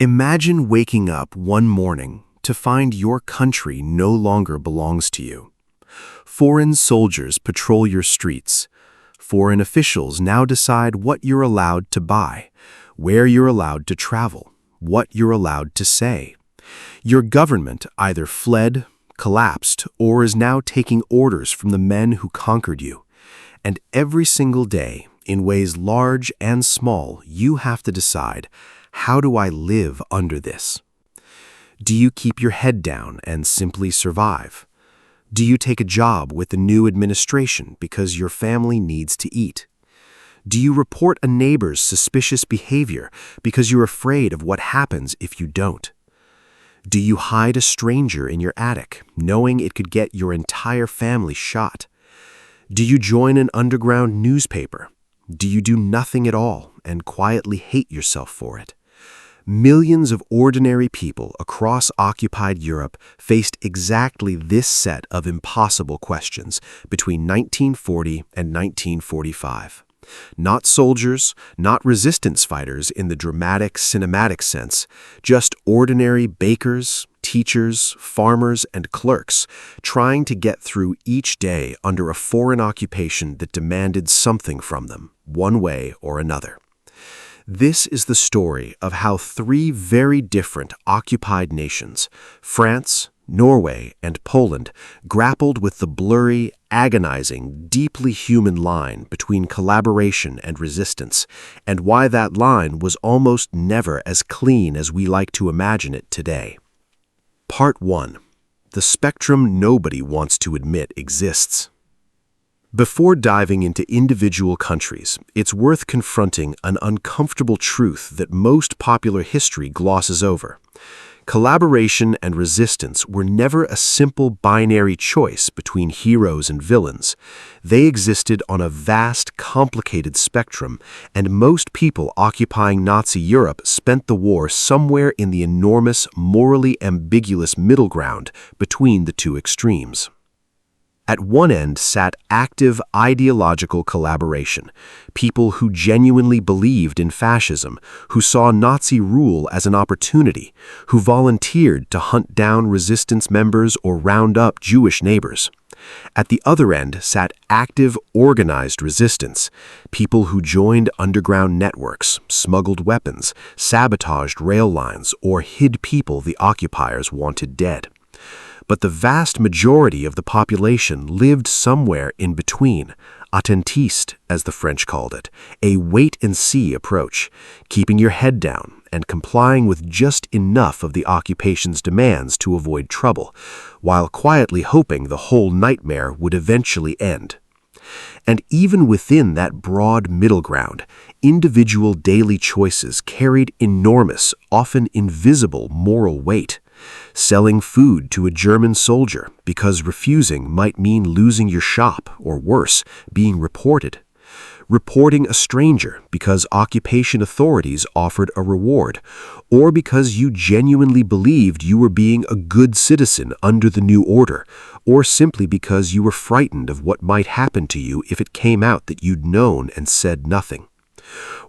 Imagine waking up one morning to find your country no longer belongs to you. Foreign soldiers patrol your streets. Foreign officials now decide what you're allowed to buy, where you're allowed to travel, what you're allowed to say. Your government either fled, collapsed, or is now taking orders from the men who conquered you. And every single day, in ways large and small, you have to decide, how do I live under this? Do you keep your head down and simply survive? Do you take a job with the new administration because your family needs to eat? Do you report a neighbor's suspicious behavior because you're afraid of what happens if you don't? Do you hide a stranger in your attic, knowing it could get your entire family shot? Do you join an underground newspaper? Do you do nothing at all and quietly hate yourself for it? Millions of ordinary people across occupied Europe faced exactly this set of impossible questions between 1940 and 1945. Not soldiers, not resistance fighters in the dramatic, cinematic sense, just ordinary bakers, teachers, farmers, and clerks trying to get through each day under a foreign occupation that demanded something from them, one way or another. This is the story of how three very different occupied nations, France, Norway, and Poland, grappled with the blurry, agonizing, deeply human line between collaboration and resistance, and why that line was almost never as clean as we like to imagine it today. Part 1. The spectrum nobody wants to admit exists. Before diving into individual countries, it's worth confronting an uncomfortable truth that most popular history glosses over. Collaboration and resistance were never a simple binary choice between heroes and villains. They existed on a vast, complicated spectrum, and most people occupying Nazi Europe spent the war somewhere in the enormous, morally ambiguous middle ground between the two extremes. At one end sat active ideological collaboration, people who genuinely believed in fascism, who saw Nazi rule as an opportunity, who volunteered to hunt down resistance members or round up Jewish neighbors. At the other end sat active, organized resistance, people who joined underground networks, smuggled weapons, sabotaged rail lines, or hid people the occupiers wanted dead. But the vast majority of the population lived somewhere in between, attentiste, as the French called it, a wait-and-see approach, keeping your head down and complying with just enough of the occupation's demands to avoid trouble, while quietly hoping the whole nightmare would eventually end. And even within that broad middle ground, individual daily choices carried enormous, often invisible moral weight. Selling food to a German soldier because refusing might mean losing your shop, or worse, being reported. Reporting a stranger because occupation authorities offered a reward, or because you genuinely believed you were being a good citizen under the new order, or simply because you were frightened of what might happen to you if it came out that you'd known and said nothing.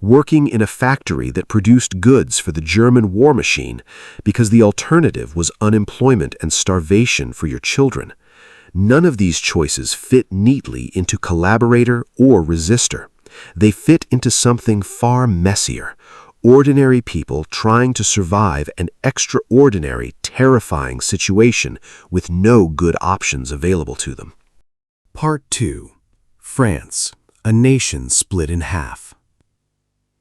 Working in a factory that produced goods for the German war machine because the alternative was unemployment and starvation for your children. None of these choices fit neatly into collaborator or resistor. They fit into something far messier. Ordinary people trying to survive an extraordinary, terrifying situation with no good options available to them. Part 2. France, a nation split in half.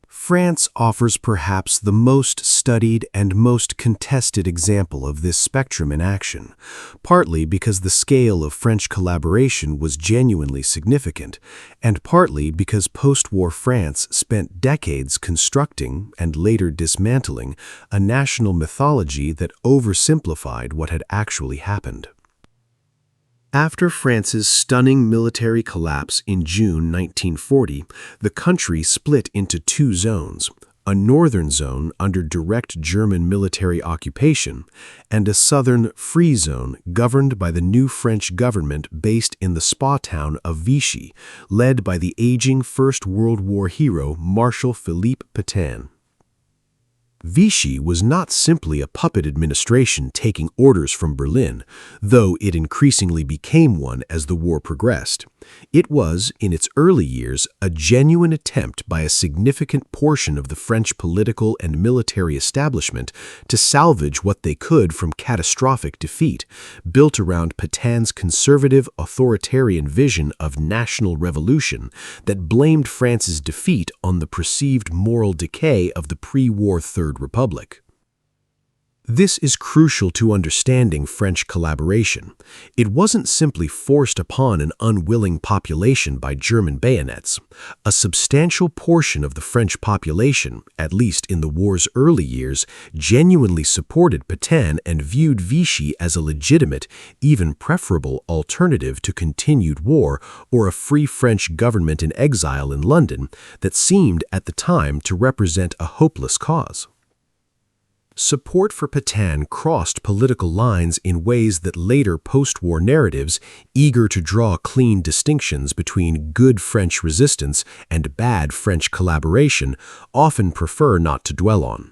France offers perhaps the most studied and most contested example of this spectrum in action, partly because the scale of French collaboration was genuinely significant, and partly because post-war France spent decades constructing and later dismantling a national mythology that oversimplified what had actually happened. After France's stunning military collapse in June 1940, the country split into two zones, a northern zone under direct German military occupation, and a southern free zone governed by the new French government based in the spa town of Vichy, led by the aging First World War hero Marshal Philippe Pétain. Vichy was not simply a puppet administration taking orders from Berlin, though it increasingly became one as the war progressed. It was, in its early years, a genuine attempt by a significant portion of the French political and military establishment to salvage what they could from catastrophic defeat, built around Petain's conservative, authoritarian vision of national revolution that blamed France's defeat on the perceived moral decay of the pre-war Third Republic. This is crucial to understanding French collaboration. It wasn't simply forced upon an unwilling population by German bayonets. A substantial portion of the French population, at least in the war's early years, genuinely supported Pétain and viewed Vichy as a legitimate, even preferable alternative to continued war or a free French government in exile in London that seemed at the time to represent a hopeless cause. Support for Pétain crossed political lines in ways that later post-war narratives, eager to draw clean distinctions between good French resistance and bad French collaboration, often prefer not to dwell on.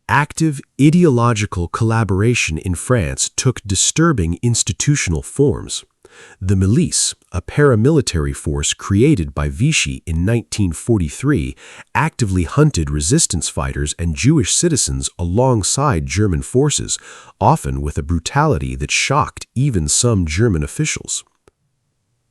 Active ideological collaboration in France took disturbing institutional forms. The milice, a paramilitary force created by Vichy in 1943, actively hunted resistance fighters and Jewish citizens alongside German forces, often with a brutality that shocked even some German officials.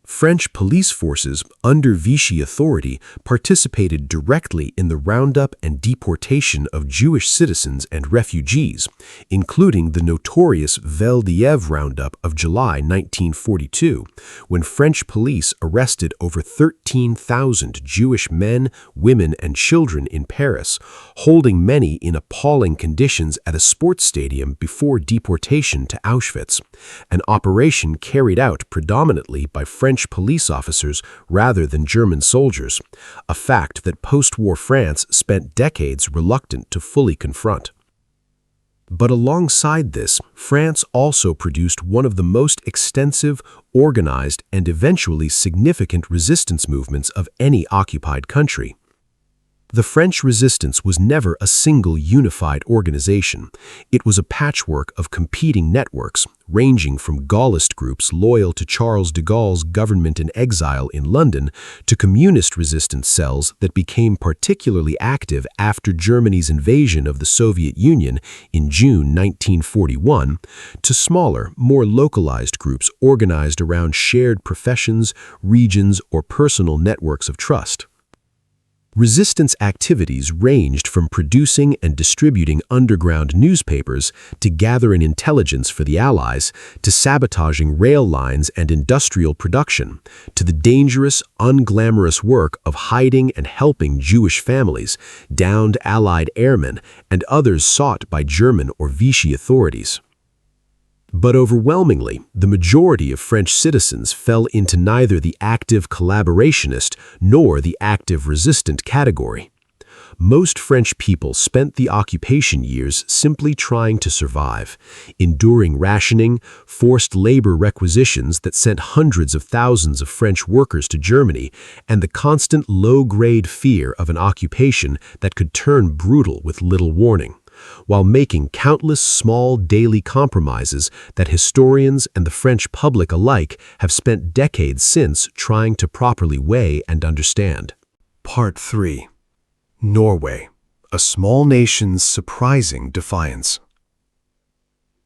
French police forces, under Vichy authority, participated directly in the roundup and deportation of Jewish citizens and refugees, including the notorious WWII roundup of July 1942, when French police arrested over 13,000 Jewish men, women, and children in Paris, holding many in appalling conditions at a sports stadium before deportation to Auschwitz, an operation carried out predominantly by French police officers rather than German soldiers, a fact that post-war France spent decades reluctant to fully confront. But alongside this, France also produced one of the most extensive, organized, and eventually significant resistance movements of any occupied country. The French resistance was never a single unified organization. It was a patchwork of competing networks, ranging from Gaullist groups loyal to Charles de Gaulle's government in exile in London to communist resistance cells that became particularly active after Germany's invasion of the Soviet Union in June 1941, to smaller, more localized groups organized around shared professions, regions, or personal networks of trust. Resistance activities ranged from producing and distributing underground newspapers to gathering intelligence for the Allies, to sabotaging rail lines and industrial production, to the dangerous, unglamorous work of hiding and helping Jewish families, downed Allied airmen, and others sought by German or Vichy authorities. But overwhelmingly, the majority of French citizens fell into neither the active collaborationist nor the active resistant category. Most French people spent the occupation years simply trying to survive, enduring rationing, forced labor requisitions that sent hundreds of thousands of French workers to Germany, and the constant low-grade fear of an occupation that could turn brutal with little warning, while making countless small daily compromises that historians and the French public alike have spent decades since trying to properly weigh and understand. Part 3. Norway, a small nation's surprising defiance.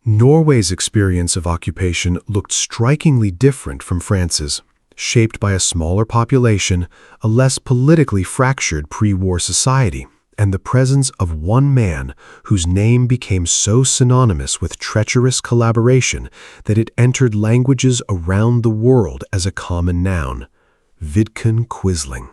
Norway's experience of occupation looked strikingly different from France's, shaped by a smaller population, a less politically fractured pre-war society, and the presence of one man whose name became so synonymous with treacherous collaboration that it entered languages around the world as a common noun: Vidkun Quisling.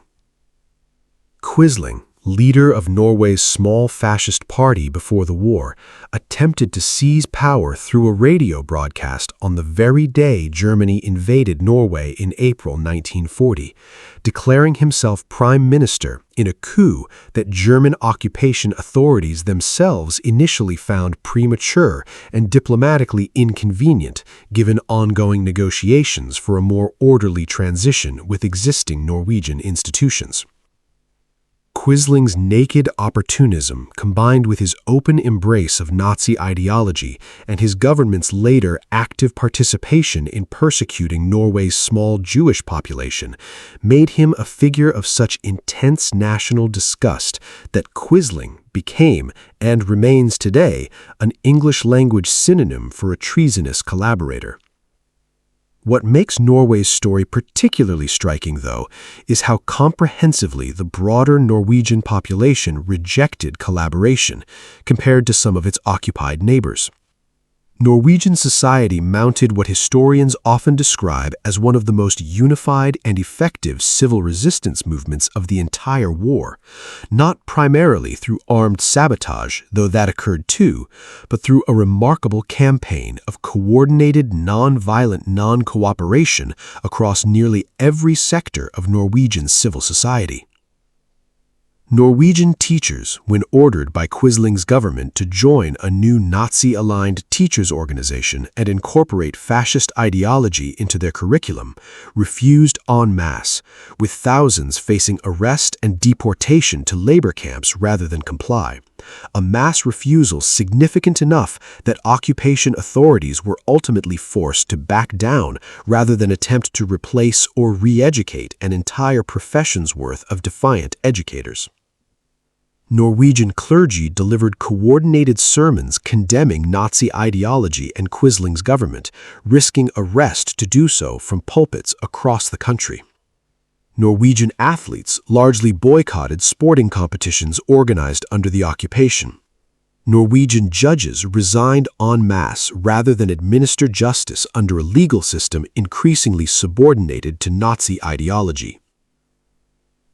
Quisling, leader of Norway's small fascist party before the war, attempted to seize power through a radio broadcast on the very day Germany invaded Norway in April 1940, declaring himself prime minister in a coup that German occupation authorities themselves initially found premature and diplomatically inconvenient given ongoing negotiations for a more orderly transition with existing Norwegian institutions. Quisling's naked opportunism, combined with his open embrace of Nazi ideology and his government's later active participation in persecuting Norway's small Jewish population, made him a figure of such intense national disgust that Quisling became, and remains today, an English-language synonym for a treasonous collaborator. What makes Norway's story particularly striking, though, is how comprehensively the broader Norwegian population rejected collaboration compared to some of its occupied neighbors. Norwegian society mounted what historians often describe as one of the most unified and effective civil resistance movements of the entire war, not primarily through armed sabotage, though that occurred too, but through a remarkable campaign of coordinated non-violent non-cooperation across nearly every sector of Norwegian civil society. Norwegian teachers, when ordered by Quisling's government to join a new Nazi-aligned teachers' organization and incorporate fascist ideology into their curriculum, refused en masse, with thousands facing arrest and deportation to labor camps rather than comply. A mass refusal significant enough that occupation authorities were ultimately forced to back down rather than attempt to replace or re-educate an entire profession's worth of defiant educators. Norwegian clergy delivered coordinated sermons condemning Nazi ideology and Quisling's government, risking arrest to do so from pulpits across the country. Norwegian athletes largely boycotted sporting competitions organized under the occupation. Norwegian judges resigned en masse rather than administer justice under a legal system increasingly subordinated to Nazi ideology.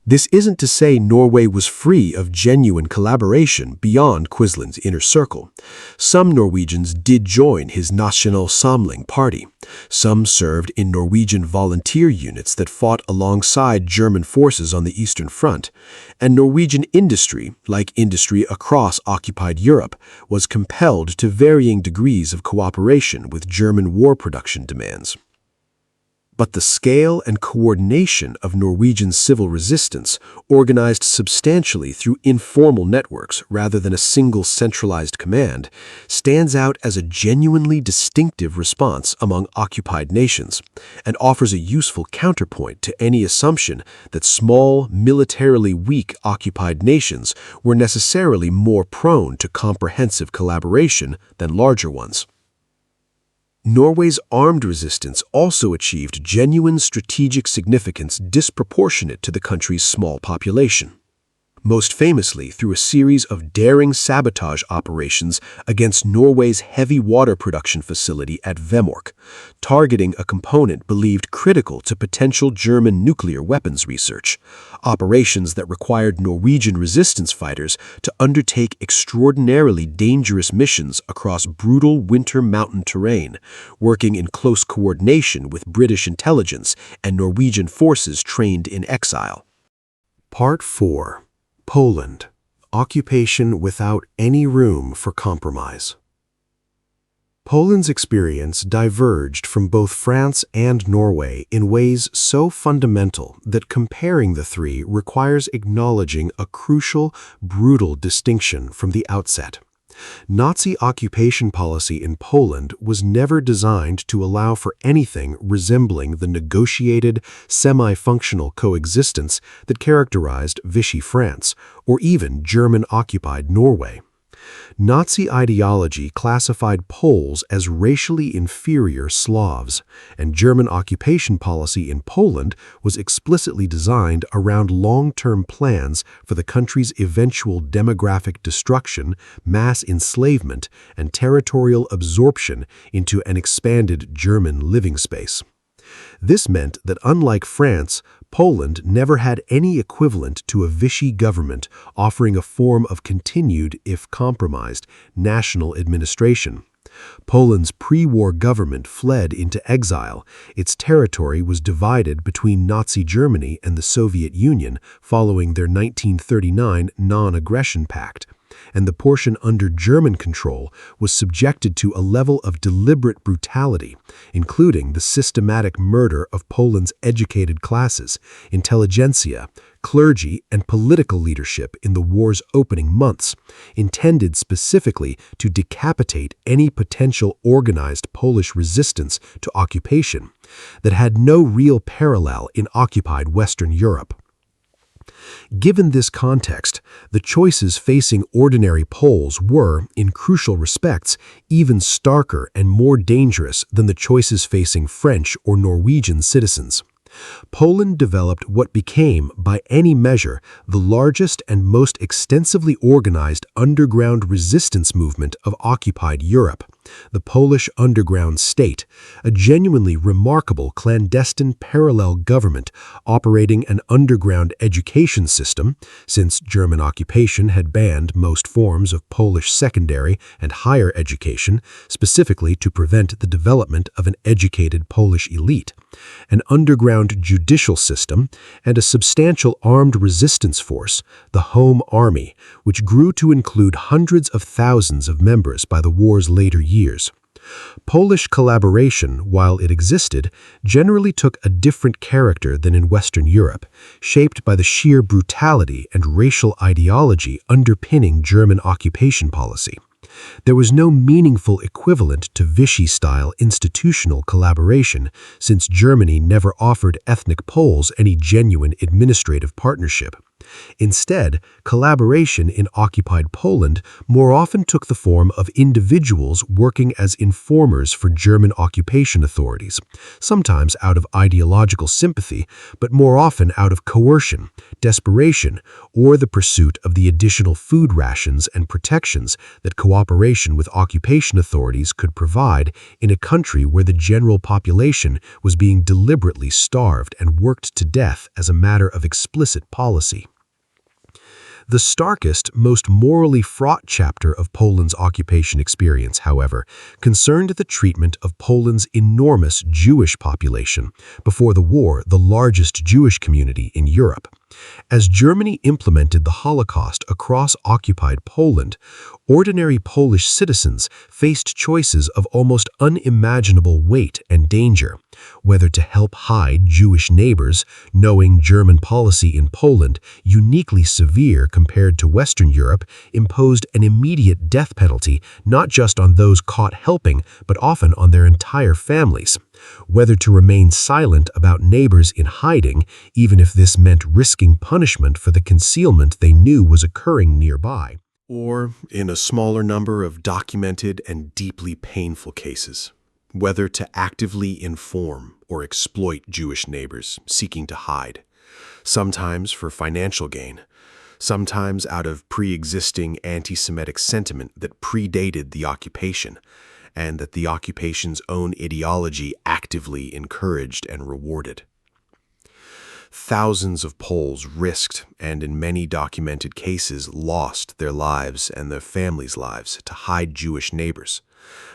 This isn't to say Norway was free of genuine collaboration beyond Quisling's inner circle. Some Norwegians did join his National Samling party. Some served in Norwegian volunteer units that fought alongside German forces on the Eastern Front. And Norwegian industry, like industry across occupied Europe, was compelled to varying degrees of cooperation with German war production demands. But the scale and coordination of Norwegian civil resistance, organized substantially through informal networks rather than a single centralized command, stands out as a genuinely distinctive response among occupied nations, and offers a useful counterpoint to any assumption that small, militarily weak occupied nations were necessarily more prone to comprehensive collaboration than larger ones. Norway's armed resistance also achieved genuine strategic significance disproportionate to the country's small population, most famously through a series of daring sabotage operations against Norway's heavy water production facility at Vemork, targeting a component believed critical to potential German nuclear weapons research, operations that required Norwegian resistance fighters to undertake extraordinarily dangerous missions across brutal winter mountain terrain, working in close coordination with British intelligence and Norwegian forces trained in exile. Part 4. Poland. Occupation without any room for compromise. Poland's experience diverged from both France and Norway in ways so fundamental that comparing the three requires acknowledging a crucial, brutal distinction from the outset. Nazi occupation policy in Poland was never designed to allow for anything resembling the negotiated, semi-functional coexistence that characterized Vichy France, or even German-occupied Norway. Nazi ideology classified Poles as racially inferior Slavs, and German occupation policy in Poland was explicitly designed around long-term plans for the country's eventual demographic destruction, mass enslavement, and territorial absorption into an expanded German living space. This meant that, unlike France, Poland never had any equivalent to a Vichy government offering a form of continued, if compromised, national administration. Poland's pre-war government fled into exile. Its territory was divided between Nazi Germany and the Soviet Union following their 1939 non-aggression pact, and the portion under German control was subjected to a level of deliberate brutality, including the systematic murder of Poland's educated classes, intelligentsia, clergy, and political leadership in the war's opening months, intended specifically to decapitate any potential organized Polish resistance to occupation that had no real parallel in occupied Western Europe. Given this context, the choices facing ordinary Poles were, in crucial respects, even starker and more dangerous than the choices facing French or Norwegian citizens. Poland developed what became, by any measure, the largest and most extensively organized underground resistance movement of occupied Europe, the Polish Underground State, a genuinely remarkable clandestine parallel government operating an underground education system, since German occupation had banned most forms of Polish secondary and higher education, specifically to prevent the development of an educated Polish elite, an underground judicial system, and a substantial armed resistance force, the Home Army, which grew to include hundreds of thousands of members by the war's later years. Polish collaboration, while it existed, generally took a different character than in Western Europe, shaped by the sheer brutality and racial ideology underpinning German occupation policy. There was no meaningful equivalent to Vichy-style institutional collaboration, since Germany never offered ethnic Poles any genuine administrative partnership. Instead, collaboration in occupied Poland more often took the form of individuals working as informers for German occupation authorities, sometimes out of ideological sympathy, but more often out of coercion, desperation, or the pursuit of the additional food rations and protections that cooperation with occupation authorities could provide in a country where the general population was being deliberately starved and worked to death as a matter of explicit policy. The starkest, most morally fraught chapter of Poland's occupation experience, however, concerned the treatment of Poland's enormous Jewish population, before the war the largest Jewish community in Europe. As Germany implemented the Holocaust across occupied Poland, ordinary Polish citizens faced choices of almost unimaginable weight and danger, whether to help hide Jewish neighbors, knowing German policy in Poland, uniquely severe compared to Western Europe, imposed an immediate death penalty not just on those caught helping, but often on their entire families. Whether to remain silent about neighbors in hiding, even if this meant risking punishment for the concealment they knew was occurring nearby. Or, in a smaller number of documented and deeply painful cases, whether to actively inform or exploit Jewish neighbors seeking to hide, sometimes for financial gain, sometimes out of pre-existing anti-Semitic sentiment that predated the occupation, and that the occupation's own ideology actively encouraged and rewarded. Thousands of Poles risked, and in many documented cases lost, their lives and their families' lives to hide Jewish neighbors,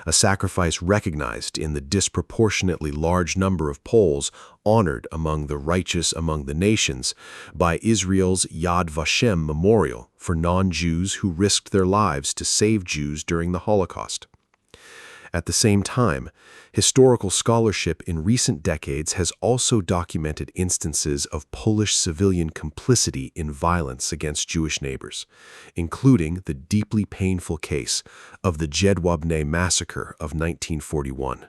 a sacrifice recognized in the disproportionately large number of Poles honored among the righteous among the nations by Israel's Yad Vashem Memorial for non-Jews who risked their lives to save Jews during the Holocaust. At the same time, historical scholarship in recent decades has also documented instances of Polish civilian complicity in violence against Jewish neighbors, including the deeply painful case of the WWII massacre of 1941,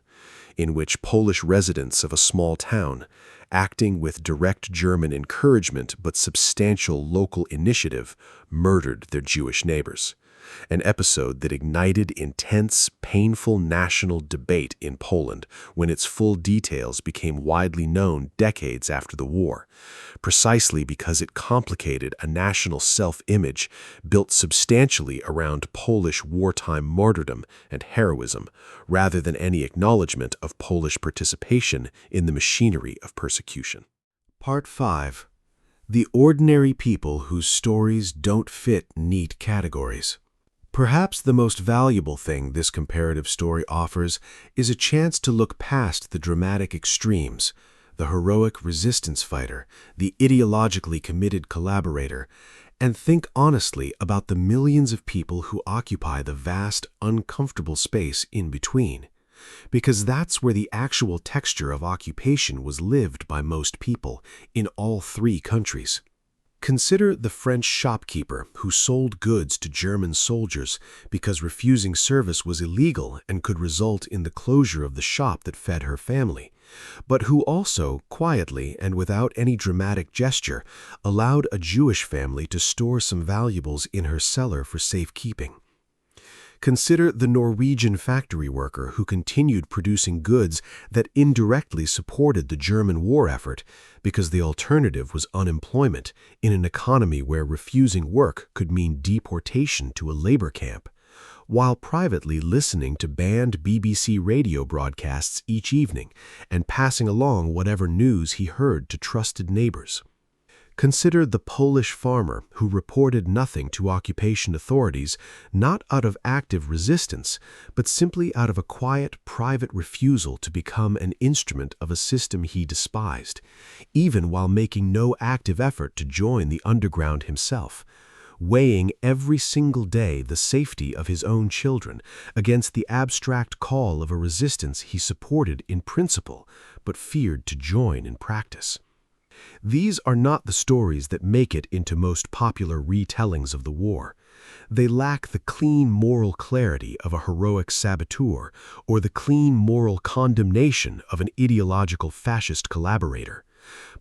in which Polish residents of a small town, acting with direct German encouragement but substantial local initiative, murdered their Jewish neighbors. An episode that ignited intense, painful national debate in Poland when its full details became widely known decades after the war, precisely because it complicated a national self-image built substantially around Polish wartime martyrdom and heroism, rather than any acknowledgement of Polish participation in the machinery of persecution. Part 5. The ordinary people whose stories don't fit neat categories. Perhaps the most valuable thing this comparative story offers is a chance to look past the dramatic extremes, the heroic resistance fighter, the ideologically committed collaborator, and think honestly about the millions of people who occupy the vast, uncomfortable space in between. Because that's where the actual texture of occupation was lived by most people in all three countries. Consider the French shopkeeper who sold goods to German soldiers because refusing service was illegal and could result in the closure of the shop that fed her family, but who also, quietly and without any dramatic gesture, allowed a Jewish family to store some valuables in her cellar for safekeeping. Consider the Norwegian factory worker who continued producing goods that indirectly supported the German war effort because the alternative was unemployment in an economy where refusing work could mean deportation to a labor camp, while privately listening to banned BBC radio broadcasts each evening and passing along whatever news he heard to trusted neighbors. Consider the Polish farmer who reported nothing to occupation authorities, not out of active resistance, but simply out of a quiet, private refusal to become an instrument of a system he despised, even while making no active effort to join the underground himself, weighing every single day the safety of his own children against the abstract call of a resistance he supported in principle, but feared to join in practice. These are not the stories that make it into most popular retellings of the war. They lack the clean moral clarity of a heroic saboteur or the clean moral condemnation of an ideological fascist collaborator.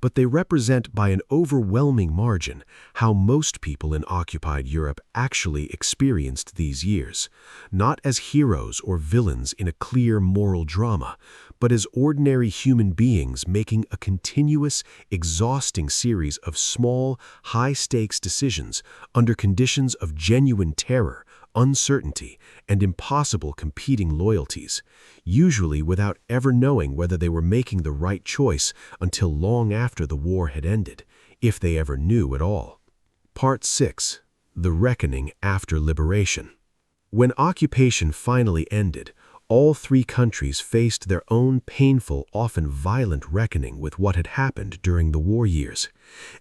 But they represent by an overwhelming margin how most people in occupied Europe actually experienced these years, not as heroes or villains in a clear moral drama, but as ordinary human beings making a continuous, exhausting series of small, high-stakes decisions under conditions of genuine terror, uncertainty, and impossible competing loyalties, usually without ever knowing whether they were making the right choice until long after the war had ended, if they ever knew at all. Part 6. The Reckoning After Liberation. When occupation finally ended, all three countries faced their own painful, often violent reckoning with what had happened during the war years,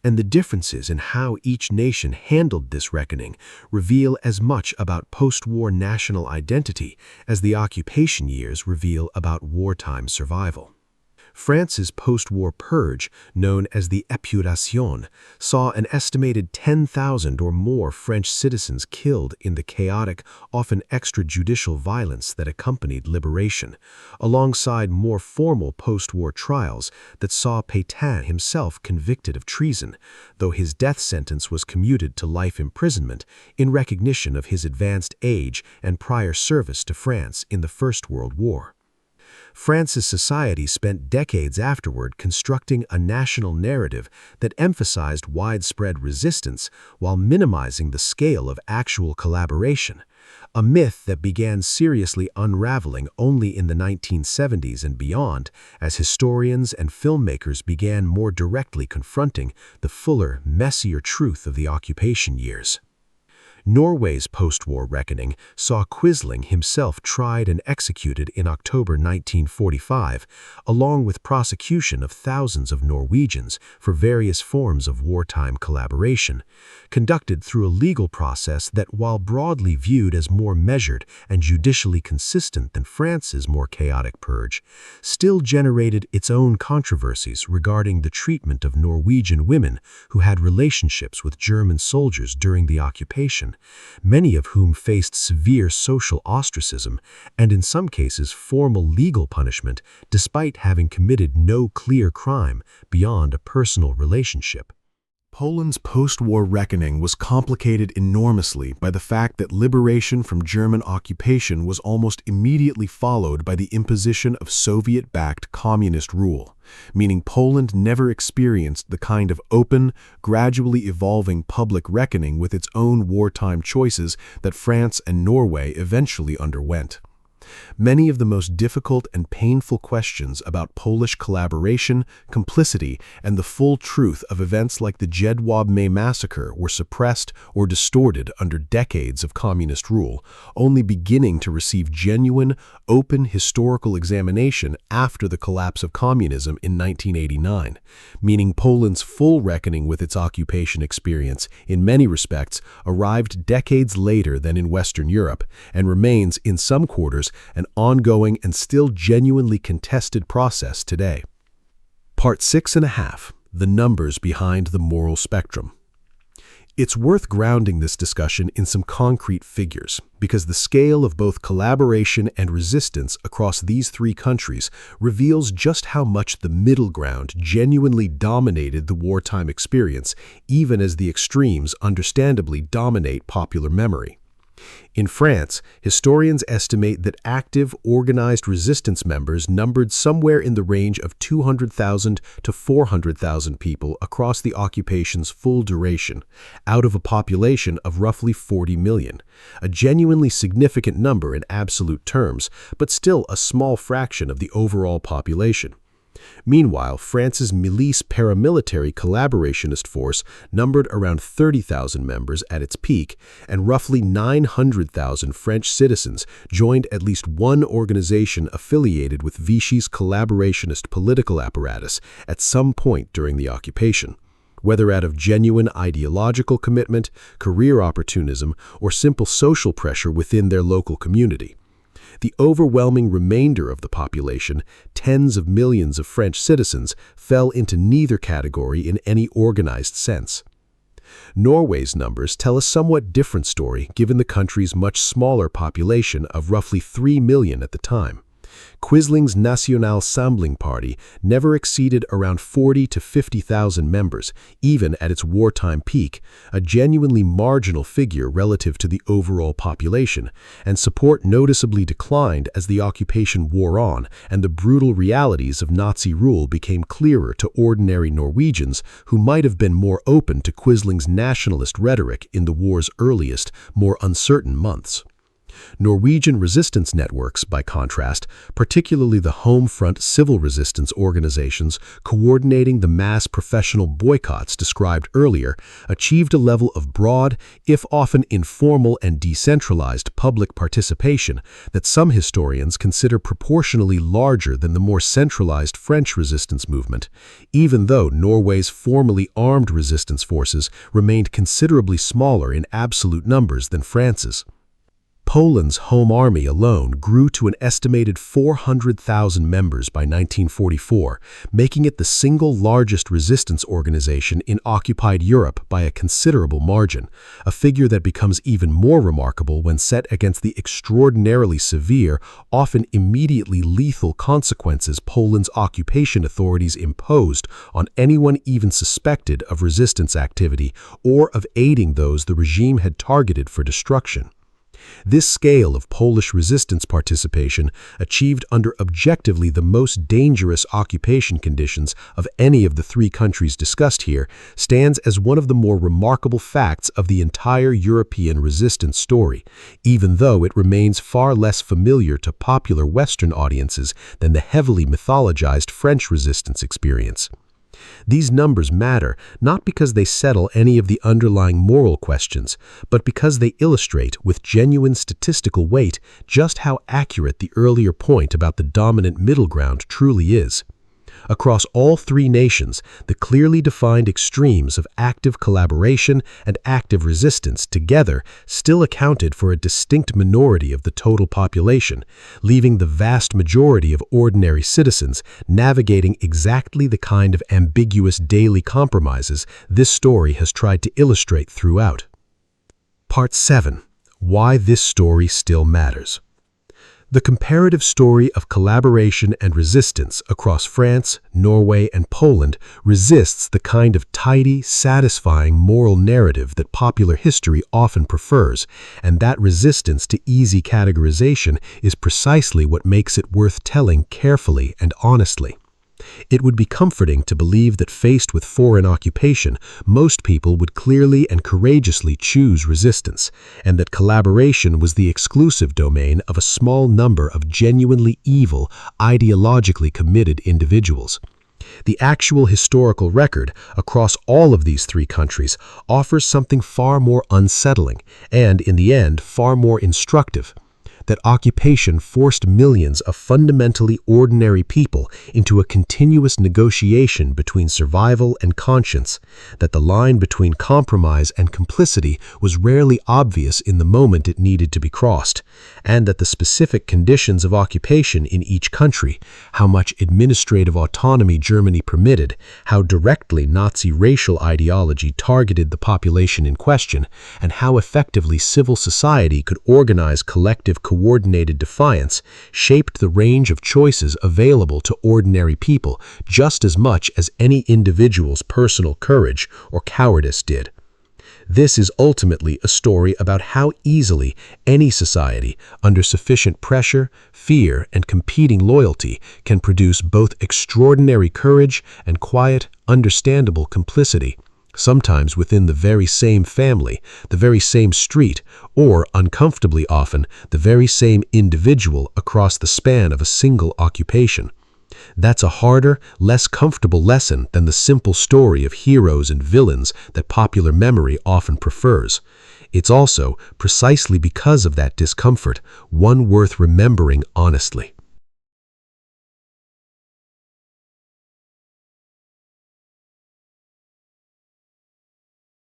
and the differences in how each nation handled this reckoning reveal as much about post-war national identity as the occupation years reveal about wartime survival. France's post-war purge, known as the Épuration, saw an estimated 10,000 or more French citizens killed in the chaotic, often extrajudicial violence that accompanied liberation, alongside more formal post-war trials that saw Pétain himself convicted of treason, though his death sentence was commuted to life imprisonment in recognition of his advanced age and prior service to France in the First World War. France's society spent decades afterward constructing a national narrative that emphasized widespread resistance while minimizing the scale of actual collaboration, a myth that began seriously unraveling only in the 1970s and beyond as historians and filmmakers began more directly confronting the fuller, messier truth of the occupation years. Norway's post-war reckoning saw Quisling himself tried and executed in October 1945, along with prosecution of thousands of Norwegians for various forms of wartime collaboration, conducted through a legal process that, while broadly viewed as more measured and judicially consistent than France's more chaotic purge, still generated its own controversies regarding the treatment of Norwegian women who had relationships with German soldiers during the occupation, many of whom faced severe social ostracism and in some cases formal legal punishment despite having committed no clear crime beyond a personal relationship. Poland's post-war reckoning was complicated enormously by the fact that liberation from German occupation was almost immediately followed by the imposition of Soviet-backed communist rule, meaning Poland never experienced the kind of open, gradually evolving public reckoning with its own wartime choices that France and Norway eventually underwent. Many of the most difficult and painful questions about Polish collaboration, complicity, and the full truth of events like the Jedwabne massacre were suppressed or distorted under decades of communist rule, only beginning to receive genuine, open historical examination after the collapse of communism in 1989, meaning Poland's full reckoning with its occupation experience, in many respects, arrived decades later than in Western Europe, and remains, in some quarters, an ongoing and still genuinely contested process today. Part 6.5. The Numbers Behind the Moral Spectrum. It's worth grounding this discussion in some concrete figures, because the scale of both collaboration and resistance across these three countries reveals just how much the middle ground genuinely dominated the wartime experience, even as the extremes understandably dominate popular memory. In France, historians estimate that active, organized resistance members numbered somewhere in the range of 200,000 to 400,000 people across the occupation's full duration, out of a population of roughly 40 million, a genuinely significant number in absolute terms, but still a small fraction of the overall population. Meanwhile, France's Milice paramilitary collaborationist force numbered around 30,000 members at its peak, and roughly 900,000 French citizens joined at least one organization affiliated with Vichy's collaborationist political apparatus at some point during the occupation, whether out of genuine ideological commitment, career opportunism, or simple social pressure within their local community. The overwhelming remainder of the population, tens of millions of French citizens, fell into neither category in any organized sense. Norway's numbers tell a somewhat different story given the country's much smaller population of roughly 3 million at the time. Quisling's National Samling Party never exceeded around 40 to 50,000 members, even at its wartime peak, a genuinely marginal figure relative to the overall population, and support noticeably declined as the occupation wore on and the brutal realities of Nazi rule became clearer to ordinary Norwegians who might have been more open to Quisling's nationalist rhetoric in the war's earliest, more uncertain months. Norwegian resistance networks, by contrast, particularly the home front civil resistance organizations coordinating the mass professional boycotts described earlier, achieved a level of broad, if often informal and decentralized public participation that some historians consider proportionally larger than the more centralized French resistance movement, even though Norway's formally armed resistance forces remained considerably smaller in absolute numbers than France's. Poland's Home Army alone grew to an estimated 400,000 members by 1944, making it the single largest resistance organization in occupied Europe by a considerable margin, a figure that becomes even more remarkable when set against the extraordinarily severe, often immediately lethal consequences Poland's occupation authorities imposed on anyone even suspected of resistance activity or of aiding those the regime had targeted for destruction. This scale of Polish resistance participation, achieved under objectively the most dangerous occupation conditions of any of the three countries discussed here, stands as one of the more remarkable facts of the entire European resistance story, even though it remains far less familiar to popular Western audiences than the heavily mythologized French resistance experience. These numbers matter not because they settle any of the underlying moral questions, but because they illustrate with genuine statistical weight just how accurate the earlier point about the dominant middle ground truly is. Across all three nations, the clearly defined extremes of active collaboration and active resistance together still accounted for a distinct minority of the total population, leaving the vast majority of ordinary citizens navigating exactly the kind of ambiguous daily compromises this story has tried to illustrate throughout. Part 7. Why this story still matters. The comparative story of collaboration and resistance across France, Norway, and Poland resists the kind of tidy, satisfying moral narrative that popular history often prefers, and that resistance to easy categorization is precisely what makes it worth telling carefully and honestly. It would be comforting to believe that faced with foreign occupation, most people would clearly and courageously choose resistance, and that collaboration was the exclusive domain of a small number of genuinely evil, ideologically committed individuals. The actual historical record across all of these three countries offers something far more unsettling and, in the end, far more instructive. that occupation forced millions of fundamentally ordinary people into a continuous negotiation between survival and conscience, that the line between compromise and complicity was rarely obvious in the moment it needed to be crossed, and that the specific conditions of occupation in each country, how much administrative autonomy Germany permitted, how directly Nazi racial ideology targeted the population in question, and how effectively civil society could organize collective coordinated defiance, shaped the range of choices available to ordinary people just as much as any individual's personal courage or cowardice did. This is ultimately a story about how easily any society, under sufficient pressure, fear, and competing loyalty, can produce both extraordinary courage and quiet, understandable complicity, sometimes within the very same family, the very same street, or, uncomfortably often, the very same individual across the span of a single occupation. That's a harder, less comfortable lesson than the simple story of heroes and villains that popular memory often prefers. It's also, precisely because of that discomfort, one worth remembering honestly.